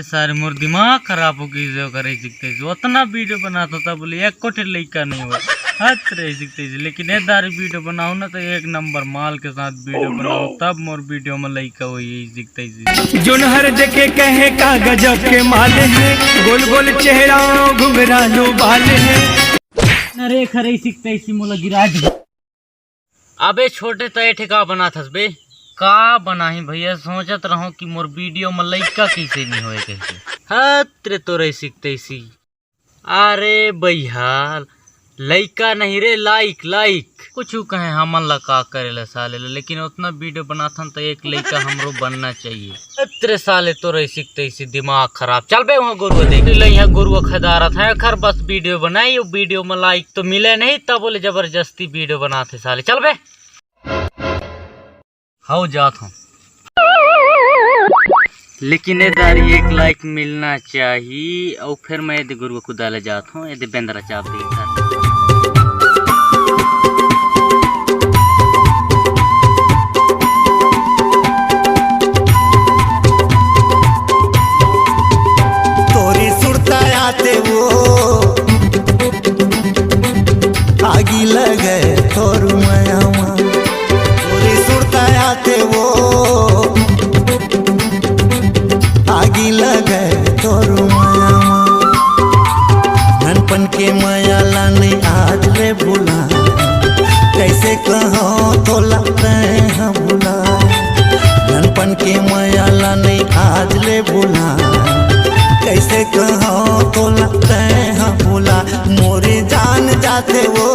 सारे मोर दिमाग खराब हो गई जो करे सीखते उतना वीडियो बनाता था बोले एक कोठे लड़का नहीं हुआ हद रहे सीखते लेकिन ये दारी वीडियो बनाओ ना तो एक नंबर माल के साथ वीडियो बनाओ तब मोर वीडियो में लड़का हो यही सीखते जोनहर देखे कहे का गजब के माल है, गोल गोल चेहरा घुंघरालू बाल है। अरे खरे सीखते इसी मोला गिराज अबे छोटे तो ठेका बना था बे का बनाही भैया सोचत रहो कि मोर वीडियो में लड़का कैसे नहीं होए कैसे हत्रे तो रही सीखते इसी। अरे भैया लड़का नहीं रे लाइक लाइक कुछ कहे हमन ला का करे ला साले लेकिन उतना वीडियो बनाथन तो एक लड़का हमरो बनना चाहिए। हत्रे साले तो रही सीखते इसी दिमाग खराब। चल बे वहाँ गुरुआ देख ले यहाँ गुरुआ खदारत है खर बस वीडियो बनाई वीडियो में लाइक तो मिले नहीं तब बोले जबरदस्ती वीडियो बनाते साले। चल बे हाउ जात हूँ लेकिन इधर एक लाइक मिलना चाहिए और फिर मैं यदि गुरु को डाले जात हूँ यदि बेंदरा चाप दी तोरी सुरता आते वो आगी लगे तोरू माया तोरी सुरता आते वो आगी लगे तोरू माया धनपन के माया लाने आज ले भूला कैसे कहो तो लगता है भूला धनपन के माया लाने आज ले भूला कैसे कहो तो लगता है भूला मोरी जान जाते वो